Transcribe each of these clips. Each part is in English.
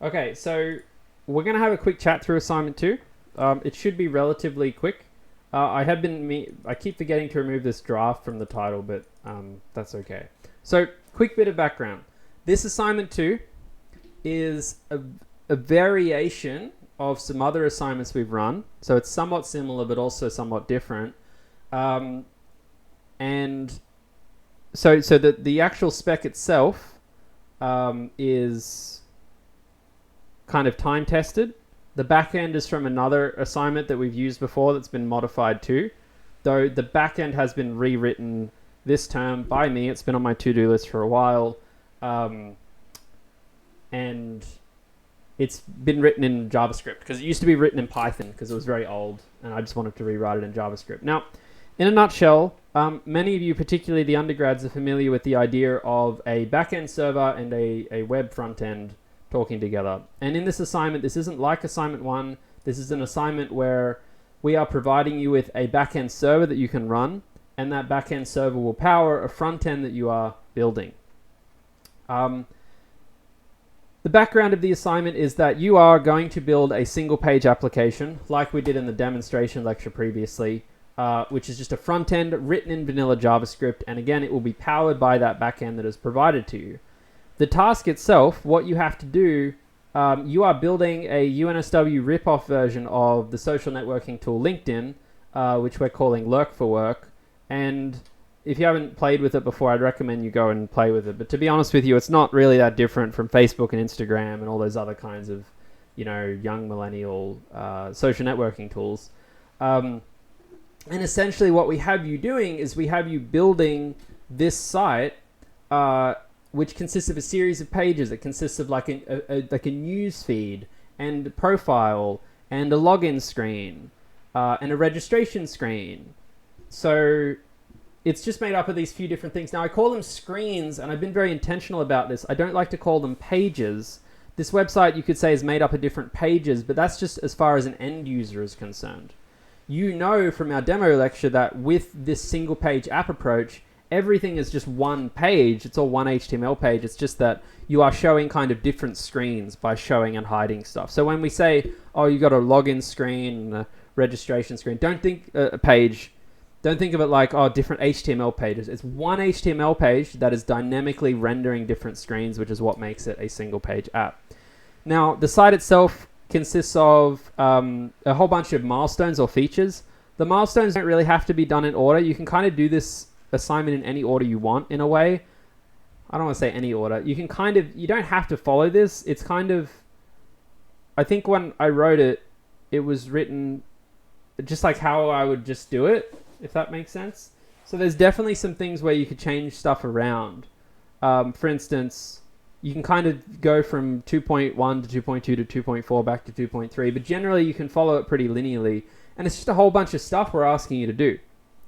Okay, so we're going to have a quick chat through assignment 2. It should be relatively quick. I keep forgetting to remove this draft from the title, but that's okay. So, quick bit of background. This assignment 2 is a variation of some other assignments we've run. So it's somewhat similar, but also somewhat different. And so the actual spec itself is kind of time tested. The back end is from another assignment that we've used before that's been modified too, though the back end has been rewritten this term by me. It's been on my to-do list for a while, and it's been written in JavaScript because it used to be written in Python because it was very old, and I just wanted to rewrite it in JavaScript. Now, in a nutshell, many of you, particularly the undergrads, are familiar with the idea of a back-end server and a web front-end talking together. And in this assignment, this isn't like assignment 1. This is an assignment where we are providing you with a back-end server that you can run, and that back-end server will power a front-end that you are building. The background of the assignment is that you are going to build a single-page application, like we did in the demonstration lecture previously, which is just a front-end written in vanilla JavaScript, and again, it will be powered by that back-end that is provided to you. The task itself, what you have to do, you are building a UNSW rip-off version of the social networking tool LinkedIn, which we're calling Lurk for Work. And if you haven't played with it before, I'd recommend you go and play with it. But to be honest with you, it's not really that different from Facebook and Instagram and all those other kinds of, young millennial social networking tools. And essentially what we have you doing is we have you building this site, which consists of a series of pages. It consists of like a news feed and a profile and a login screen and a registration screen. So it's just made up of these few different things. Now I call them screens, and I've been very intentional about this. I don't like to call them pages. This website, you could say, is made up of different pages, but that's just as far as an end user is concerned. You know from our demo lecture that with this single page app approach, everything is just one page. It's all one HTML page. It's just that you are showing kind of different screens by showing and hiding stuff. So when we say, oh, you got a login screen and a registration screen, don't think a page. Don't think of it like, oh, different HTML pages. It's one HTML page that is dynamically rendering different screens, which is what makes it a single page app. Now, the site itself consists of a whole bunch of milestones or features. The milestones don't really have to be done in order. You can kind of do this assignment in any order you want, in a way. I don't want to say any order. You don't have to follow this. It's kind of, I think when I wrote it, it was written just like how I would just do it, if that makes sense. So there's definitely some things where you could change stuff around. For instance, you can kind of go from 2.1 to 2.2 to 2.4 back to 2.3, but generally you can follow it pretty linearly. And it's just a whole bunch of stuff we're asking you to do.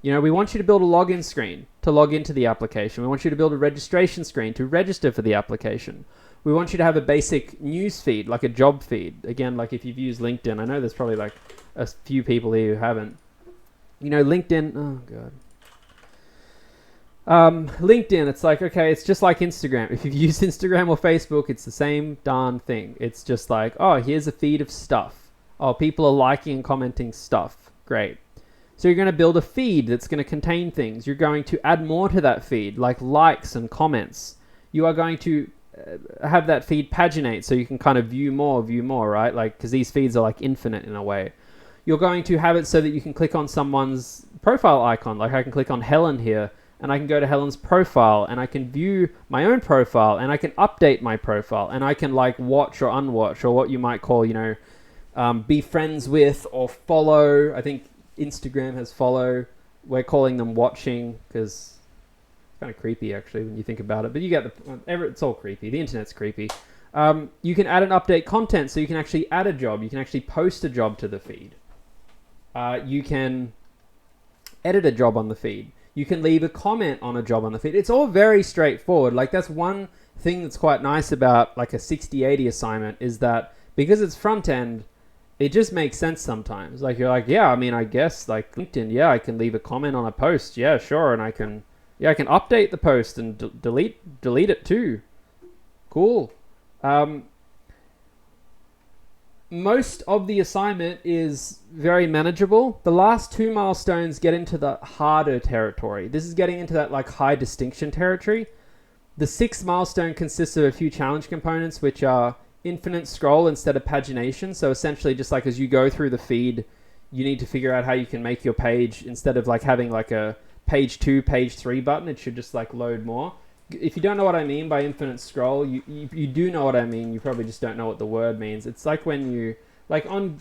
We want you to build a login screen to log into the application. We want you to build a registration screen to register for the application. We want you to have a basic news feed, like a job feed. Again, like if you've used LinkedIn, I know there's probably like a few people here who haven't. LinkedIn, oh God. LinkedIn, it's like, okay, it's just like Instagram. If you've used Instagram or Facebook, it's the same darn thing. It's just like, oh, here's a feed of stuff. Oh, people are liking and commenting stuff. Great. So you're going to build a feed that's going to contain things. You're going to add more to that feed, like likes and comments. You are going to have that feed paginate so you can kind of view more, right? Like, because these feeds are like infinite in a way. You're going to have it so that you can click on someone's profile icon. Like I can click on Helen here, and I can go to Helen's profile, and I can view my own profile, and I can update my profile, and I can like watch or unwatch, or what you might call, be friends with or follow. I think Instagram has follow. We're calling them watching because it's kind of creepy actually when you think about it. But you get it's all creepy. The internet's creepy. You can add and update content, so you can actually add a job. You can actually post a job to the feed. You can edit a job on the feed. You can leave a comment on a job on the feed. It's all very straightforward. Like that's one thing that's quite nice about like a 6080 assignment is that because it's front end, it just makes sense sometimes. Like you're like, yeah, I mean, I guess like LinkedIn, yeah, I can leave a comment on a post. Yeah, sure. And I can update the post and delete it too. Cool. most of the assignment is very manageable. The last two milestones get into the harder territory. This is getting into that like high distinction territory. The sixth milestone consists of a few challenge components, which are infinite scroll instead of pagination. So essentially, just like as you go through the feed, you need to figure out how you can make your page, instead of like having like a page 2, page 3 button, it should just like load more. If you don't know what I mean by infinite scroll, you do know what I mean. You probably just don't know what the word means. It's like when you, like on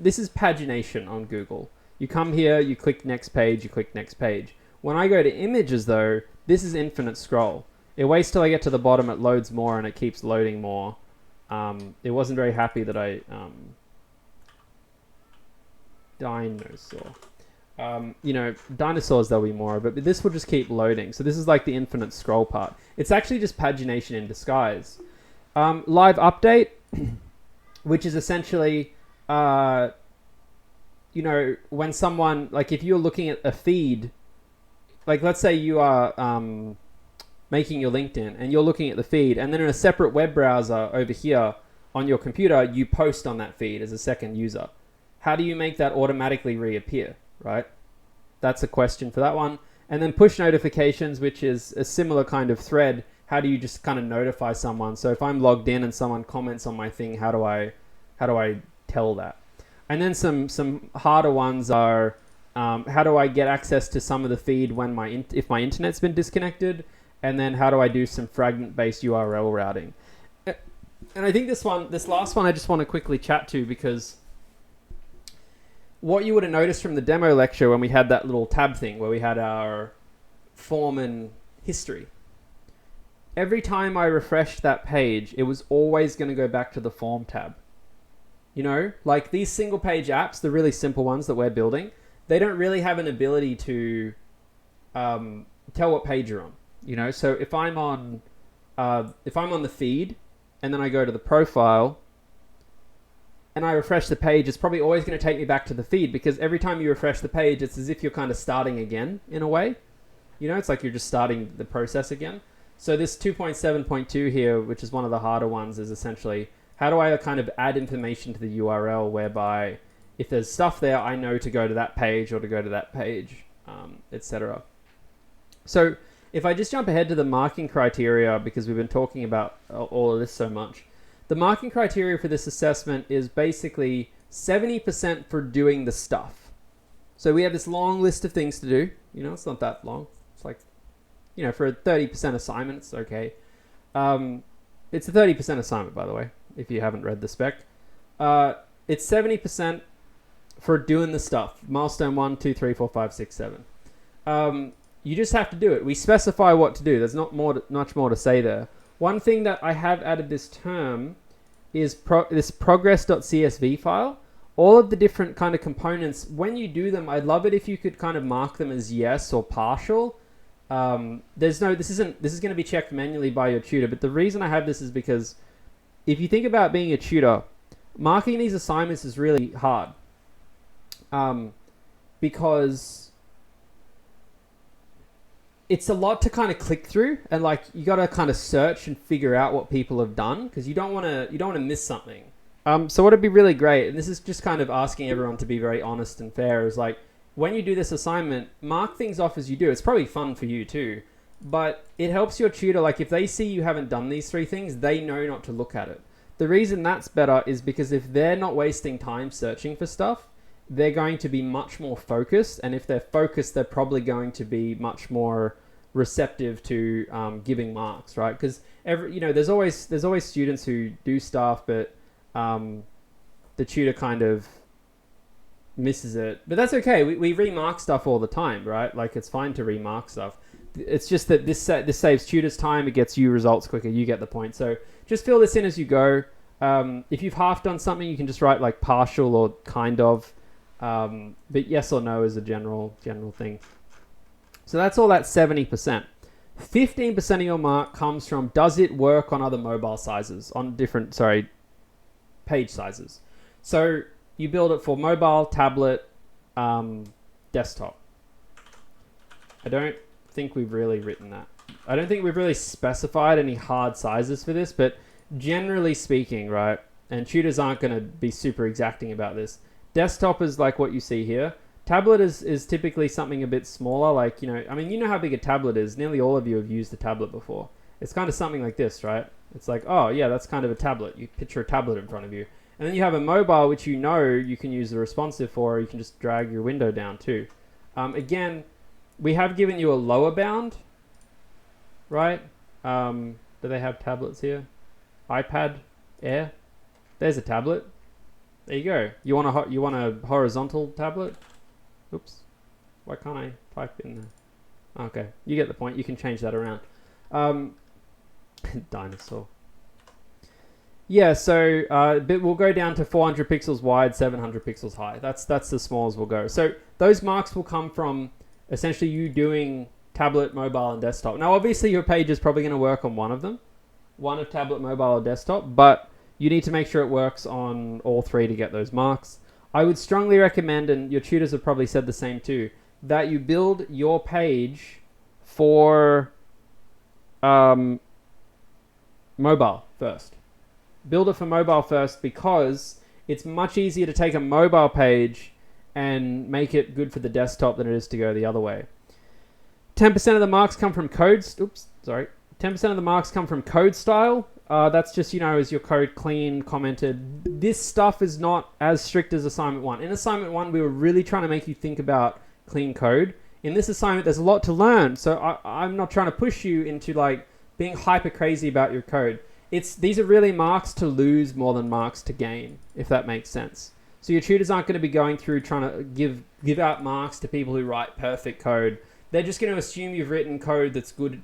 this is pagination on Google. You come here, you click next page, you click next page. When I go to images though, this is infinite scroll. It waits till I get to the bottom, it loads more, and it keeps loading more. It wasn't very happy that I dinosaur. You know, dinosaurs there'll be more, but this will just keep loading. So this is like the infinite scroll part. It's actually just pagination in disguise. Live update, which is essentially, you know, when someone, like if you're looking at a feed, like let's say you are making your LinkedIn and you're looking at the feed, and then in a separate web browser over here on your computer, you post on that feed as a second user. How do you make that automatically reappear, right? That's a question for that one. And then push notifications, which is a similar kind of thread. How do you just kind of notify someone? So if I'm logged in and someone comments on my thing, how do I tell that? And then some harder ones are, how do I get access to some of the feed when if my internet's been disconnected? And then how do I do some fragment-based URL routing? And I think this last one I just want to quickly chat to, because what you would have noticed from the demo lecture when we had that little tab thing where we had our form and history. Every time I refreshed that page, it was always going to go back to the form tab. You know, like these single page apps, the really simple ones that we're building, they don't really have an ability to tell what page you're on. You know, so if I'm on the feed and then I go to the profile and I refresh the page, it's probably always going to take me back to the feed, because every time you refresh the page, it's as if you're kind of starting again in a way. You know, it's like you're just starting the process again. So this 2.7.2 here, which is one of the harder ones, is essentially how do I kind of add information to the URL whereby if there's stuff there, I know to go to that page or to go to that page, etc. So if I just jump ahead to the marking criteria, because we've been talking about all of this so much, the marking criteria for this assessment is basically 70% for doing the stuff. So we have this long list of things to do. You know, it's not that long. It's like, you know, for a 30% assignment, it's okay. It's a 30% assignment, by the way, if you haven't read the spec. It's 70% for doing the stuff. Milestone 1, 2, 3, 4, 5, 6, 7. You just have to do it. We specify what to do. There's not much more to say there. One thing that I have added this term is this progress.csv file. All of the different kind of components, when you do them, I'd love it if you could kind of mark them as yes or partial. This is going to be checked manually by your tutor, but the reason I have this is because if you think about being a tutor, marking these assignments is really hard. Because it's a lot to kind of click through, and like you got to kind of search and figure out what people have done, because you don't want to miss something. So what'd be really great, and this is just kind of asking everyone to be very honest and fair, is like when you do this assignment, mark things off as you do. It's probably fun for you too, but it helps your tutor. Like if they see you haven't done these 3 things, they know not to look at it. The reason that's better is because if they're not wasting time searching for stuff, they're going to be much more focused, and if they're focused, they're probably going to be much more receptive to giving marks, right? Because there's always students who do stuff, but the tutor kind of misses it. But that's okay. We remark stuff all the time, right? Like it's fine to remark stuff. It's just that this saves tutors time. It gets you results quicker. You get the point. So just fill this in as you go. If you've half done something, you can just write like partial or kind of. But yes or no is a general thing. So that's all that 70%. 15% of your mark comes from does it work on other mobile sizes, on different, page sizes. So you build it for mobile, tablet, desktop. I don't think we've really written that. I don't think we've really specified any hard sizes for this, but generally speaking, right, And tutors aren't going to be super exacting about this. Desktop is like what you see here. Tablet is typically something a bit smaller, like, you know, I mean, you know how big a tablet is. Nearly all of you have used a tablet before. It's kind of something like this, right? It's like, oh yeah, that's kind of a tablet. You picture a tablet in front of you. And then you have a mobile, which you know you can use the responsive for, or you can just drag your window down too. Again, we have given you a lower bound, right? Do they have tablets here? iPad Air. There's a tablet. There you go. You want a horizontal tablet? Oops. Why can't I type in there? Okay, you get the point. You can change that around. Dinosaur. Yeah, so but we'll go down to 400 pixels wide, 700 pixels high. That's the smallest we'll go. So those marks will come from essentially you doing tablet, mobile, and desktop. Now, obviously, your page is probably going to work on one of them, one of tablet, mobile, or desktop, but you need to make sure it works on all three to get those marks. I would strongly recommend, and your tutors have probably said the same too, that you build your page for mobile first. Build it for mobile first, because it's much easier to take a mobile page and make it good for the desktop than it is to go the other way. 10% of the marks come from codes. 10% of the marks come from code style. That's just, you know, is your code clean, commented. This stuff is not as strict as assignment 1. In assignment 1, we were really trying to make you think about clean code. In this assignment, there's a lot to learn. So I'm not trying to push you into like being hyper crazy about your code. These are really marks to lose more than marks to gain, if that makes sense. So your tutors aren't going to be going through trying to give out marks to people who write perfect code. They're just going to assume you've written code that's good,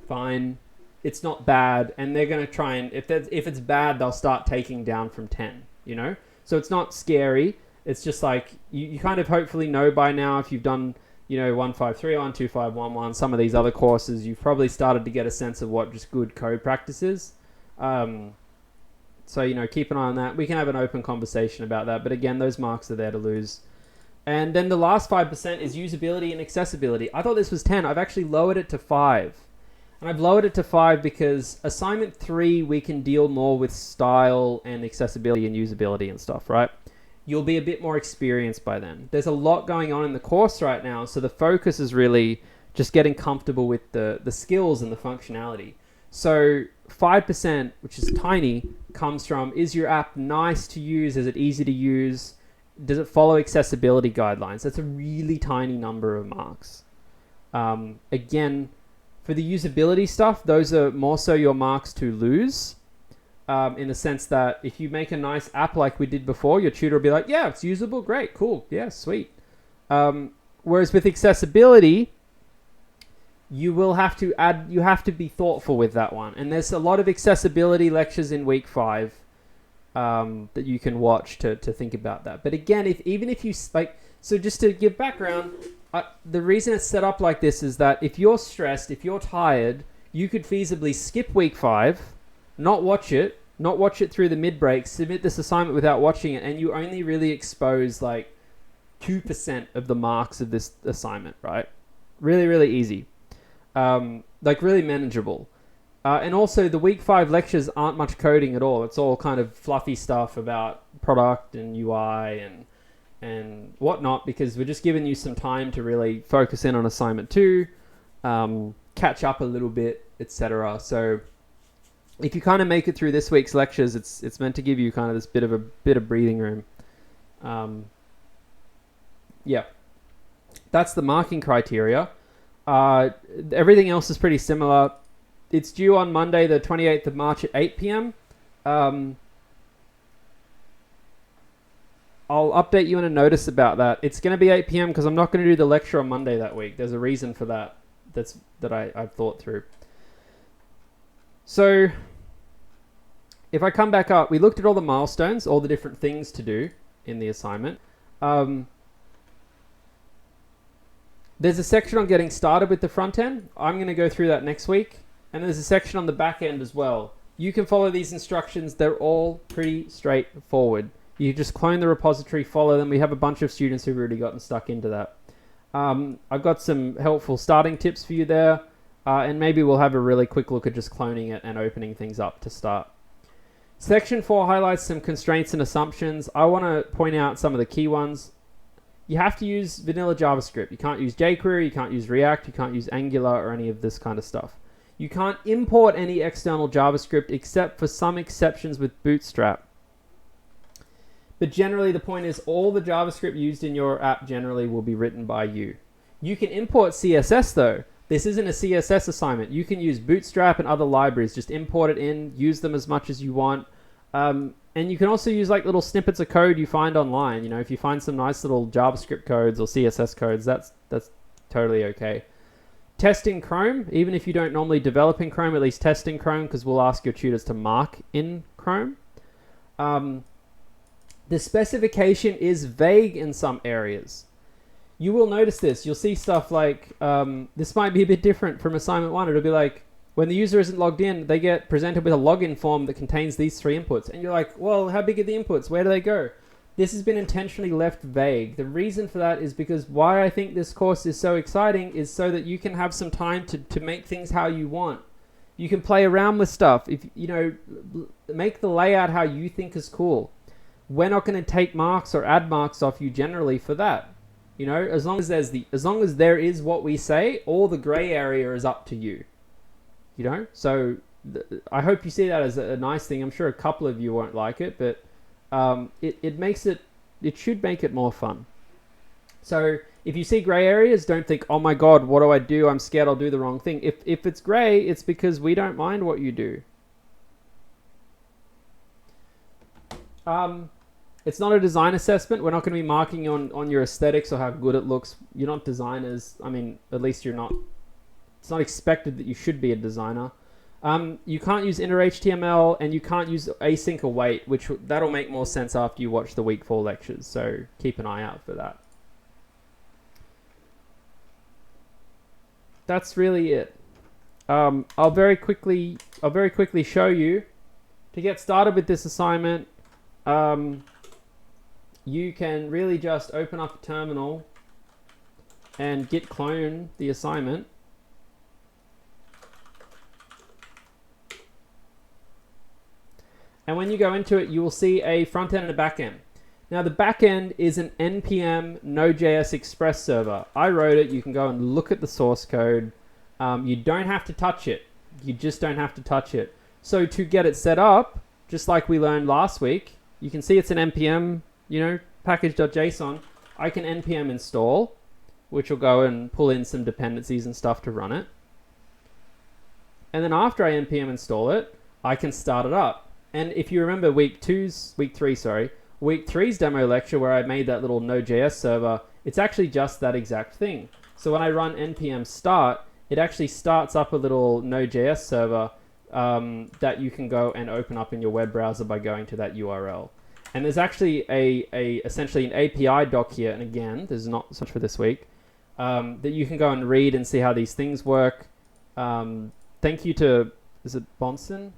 fine. It's not bad, and they're going to try and if it's bad, they'll start taking down from 10. You know, so it's not scary. It's just like you kind of hopefully know by now, if you've done, you know, 1531, 2511, some of these other courses, you've probably started to get a sense of what just good code practice is. So, you know, keep an eye on that. We can have an open conversation about that. But again, those marks are there to lose. And then the last 5% is usability and accessibility. I thought this was 10. I've actually lowered it to 5. And I've lowered it to 5 because assignment 3, we can deal more with style and accessibility and usability and stuff, right? You'll be a bit more experienced by then. There's a lot going on in the course right now, so the focus is really just getting comfortable with the skills and the functionality. So 5%, which is tiny, comes from, is your app nice to use? Is it easy to use? Does it follow accessibility guidelines? That's a really tiny number of marks. Again, for the usability stuff, those are more so your marks to lose, in the sense that if you make a nice app like we did before, your tutor will be like, yeah, it's usable, great, cool, yeah, sweet. Whereas with accessibility, you have to be thoughtful with that one. And there's a lot of accessibility lectures in week 5 that you can watch to think about that. But again, even if you like, so just to give background, the reason it's set up like this is that if you're stressed, if you're tired, you could feasibly skip week 5, not watch it through the mid break, submit this assignment without watching it, and you only really expose like 2% of the marks of this assignment, right? Really, really easy. Like really manageable. And also the week 5 lectures aren't much coding at all. It's all kind of fluffy stuff about product and UI and whatnot, because we're just giving you some time to really focus in on assignment 2, catch up a little bit, etc. So if you kind of make it through this week's lectures, it's meant to give you kind of this bit of breathing room. Yeah, that's the marking criteria. Everything else is pretty similar. It's due on Monday, the 28th of March at 8 p.m. I'll update you in a notice about that. It's going to be 8 p.m. because I'm not going to do the lecture on Monday that week. There's a reason for that. I've thought through. So if I come back up, we looked at all the milestones, all the different things to do in the assignment. There's a section on getting started with the front end. I'm going to go through that next week. And there's a section on the back end as well. You can follow these instructions. They're all pretty straightforward. You just clone the repository, follow them. We have a bunch of students who've already gotten stuck into that. I've got some helpful starting tips for you there. And maybe we'll have a really quick look at just cloning it and opening things up to start. Section 4 highlights some constraints and assumptions. I want to point out some of the key ones. You have to use vanilla JavaScript. You can't use jQuery, you can't use React, you can't use Angular or any of this kind of stuff. You can't import any external JavaScript except for some exceptions with Bootstrap. But generally the point is all the JavaScript used in your app generally will be written by you. You can import CSS though. This isn't a CSS assignment. You can use Bootstrap and other libraries. Just import it in, use them as much as you want. And you can also use like little snippets of code you find online. You know, if you find some nice little JavaScript codes or CSS codes, that's totally okay. Test in Chrome, even if you don't normally develop in Chrome, at least test in Chrome because we'll ask your tutors to mark in Chrome. The specification is vague in some areas. You will notice this. You'll see stuff like, this might be a bit different from assignment 1. It'll be like, when the user isn't logged in, they get presented with a login form that contains these 3 inputs. And you're like, well, how big are the inputs? Where do they go? This has been intentionally left vague. The reason for that is because why I think this course is so exciting is so that you can have some time to make things how you want. You can play around with stuff. If you know, make the layout how you think is cool. We're not going to take marks or add marks off you generally for that. You know, as long as there is what we say, all the gray area is up to you. You know, so I hope you see that as a nice thing. I'm sure a couple of you won't like it, but it should make it more fun. So if you see gray areas, don't think, oh my God, what do I do? I'm scared I'll do the wrong thing. If it's gray, it's because we don't mind what you do. It's not a design assessment. We're not going to be marking on your aesthetics or how good it looks. You're not designers. I mean, at least you're not. It's not expected that you should be a designer. You can't use inner HTML and you can't use async await, which that'll make more sense after you watch the week 4 lectures. So keep an eye out for that. That's really it. I'll very quickly show you. To get started with this assignment, you can really just open up a terminal and git clone the assignment. And when you go into it, you will see a front end and a back end. Now the back end is an npm Node.js Express server. I wrote it. You can go and look at the source code. You don't have to touch it. You just don't have to touch it. So to get it set up, just like we learned last week, you can see it's an npm, you know, package.json. I can npm install, which will go and pull in some dependencies and stuff to run it. And then after I npm install it, I can start it up. And if you remember week 3's demo lecture where I made that little Node.js server, it's actually just that exact thing. So when I run npm start, it actually starts up a little Node.js server that you can go and open up in your web browser by going to that URL. And there's actually essentially an API doc here, and again, there's not so much for this week, that you can go and read and see how these things work. Thank you to, is it Bonson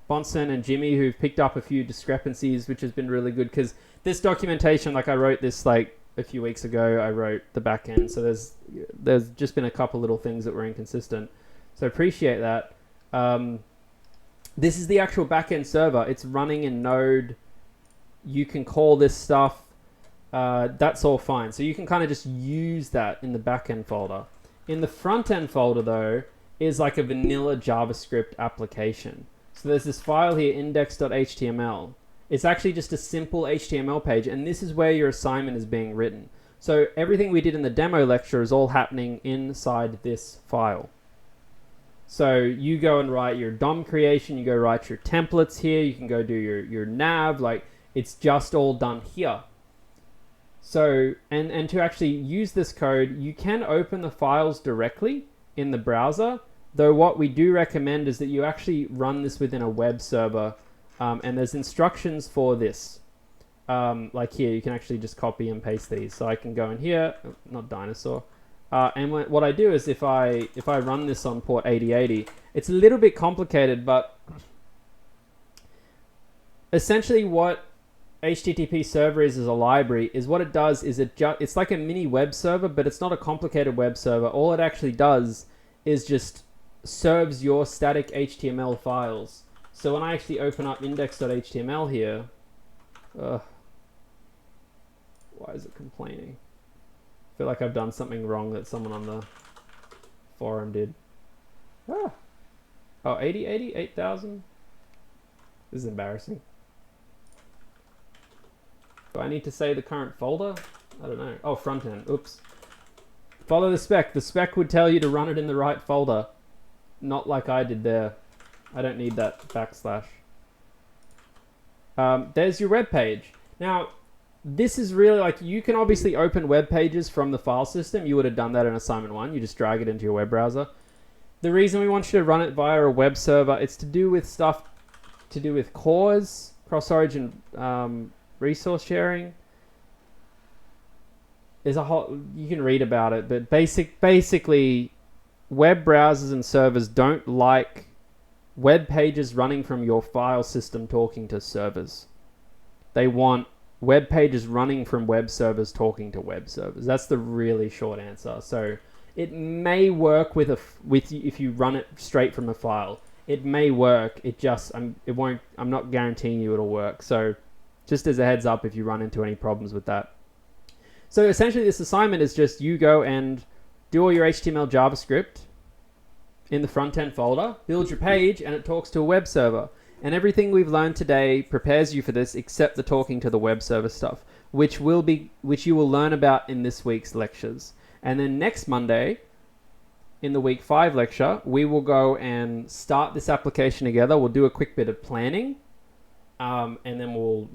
and Jimmy, who've picked up a few discrepancies, which has been really good, because this documentation, like I wrote this like a few weeks ago, I wrote the back end, so there's just been a couple little things that were inconsistent. So appreciate that. This is the actual backend server. It's running in Node. You can call this stuff. That's all fine. So you can kind of just use that in the backend folder. In the front end folder, though, is like a vanilla JavaScript application. So there's this file here, index.html. It's actually just a simple HTML page, and this is where your assignment is being written. So everything we did in the demo lecture is all happening inside this file. So you go and write your DOM creation, you go write your templates here, you can go do your nav, like it's just all done here. So, and to actually use this code, you can open the files directly in the browser, though what we do recommend is that you actually run this within a web server, and there's instructions for this. Like here, you can actually just copy and paste these. So I can go in here, not dinosaur. And what I do is if I run this on port 8080, it's a little bit complicated, but essentially what HTTP server is as a library is what it does is it's like a mini web server, but it's not a complicated web server. All it actually does is just serves your static HTML files. So when I actually open up index.html here, why is it complaining? I feel like I've done something wrong that someone on the forum did. Oh, 8,000? This is embarrassing. Do I need to say the current folder? I don't know. Oh, front end. Oops. Follow the spec. The spec would tell you to run it in the right folder. Not like I did there. I don't need that backslash. There's your web page. Now, this is really like, you can obviously open web pages from the file system. You would have done that in assignment 1. You just drag it into your web browser. The reason we want you to run it via a web server, it's to do with stuff to do with cores, cross-origin resource sharing. There's a whole, you can read about it, but basically web browsers and servers don't like web pages running from your file system talking to servers. They want web pages running from web servers talking to web servers. That's the really short answer. So it may work with if you run it straight from a file. It may work. It just it won't. I'm not guaranteeing you it'll work. So just as a heads up, if you run into any problems with that. So essentially, this assignment is just you go and do all your HTML JavaScript in the front end folder, build your page, and it talks to a web server. And everything we've learned today prepares you for this, except the talking to the web server stuff, which you will learn about in this week's lectures. And then next Monday, in the week 5 lecture, we will go and start this application together. We'll do a quick bit of planning, and then we'll,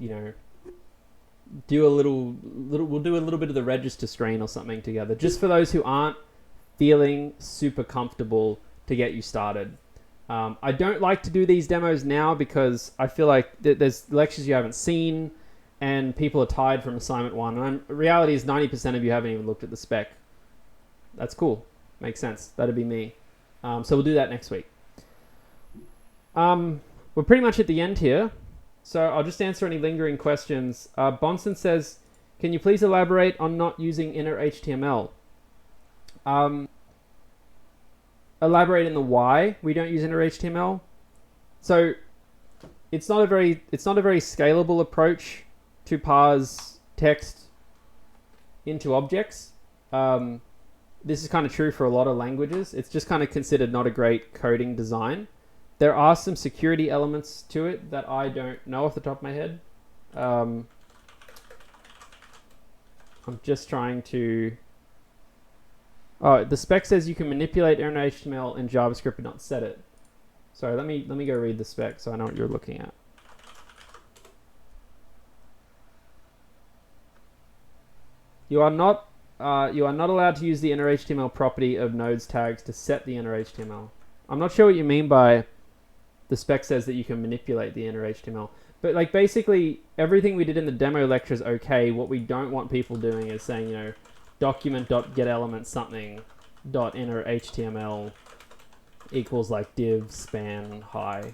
do a little bit of the register screen or something together, just for those who aren't feeling super comfortable to get you started. I don't like to do these demos now because I feel like there's lectures you haven't seen and people are tired from assignment 1. And the reality is 90% of you haven't even looked at the spec. That's cool. Makes sense. That'd be me. So we'll do that next week. We're pretty much at the end here. So I'll just answer any lingering questions. Bonson says, can you please elaborate on not using inner HTML? Elaborate in the why we don't use inner HTML. So it's not a very scalable approach to parse text into objects. This is kind of true for a lot of languages. It's just kind of considered not a great coding design. There are some security elements to it that I don't know off the top of my head. I'm just trying to... Oh, the spec says you can manipulate inner HTML in JavaScript but not set it. Sorry, let me go read the spec so I know what you're looking at. You are not allowed to use the inner HTML property of nodes tags to set the inner HTML. I'm not sure what you mean by the spec says that you can manipulate the inner HTML. But like basically everything we did in the demo lecture is okay. What we don't want people doing is saying, document.getElement something dot inner HTML equals like div span high.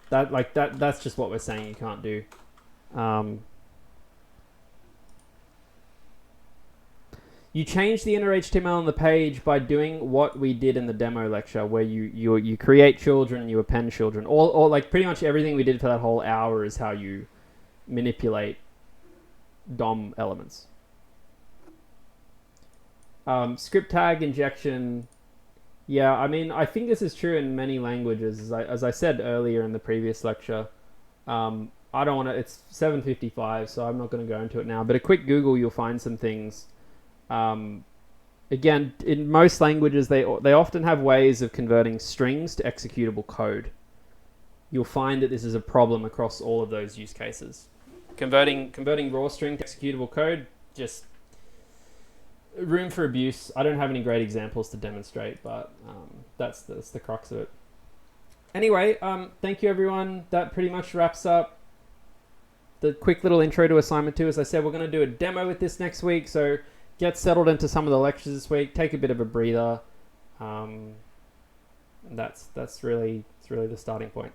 That's just what we're saying you can't do. You change the inner HTML on the page by doing what we did in the demo lecture, where you create children and you append children. Or like pretty much everything we did for that whole hour is how you manipulate DOM elements. Script tag injection. Yeah, I mean, I think this is true in many languages. As I said earlier in the previous lecture, I don't want to, it's 7:55, so I'm not going to go into it now. But a quick Google, you'll find some things. Again, in most languages, they often have ways of converting strings to executable code. You'll find that this is a problem across all of those use cases. Converting raw string to executable code, just room for abuse. I don't have any great examples to demonstrate, but that's the crux of it. Anyway, thank you everyone. That pretty much wraps up the quick little intro to assignment 2. As I said, we're going to do a demo with this next week, so get settled into some of the lectures this week. Take a bit of a breather. That's really the starting point.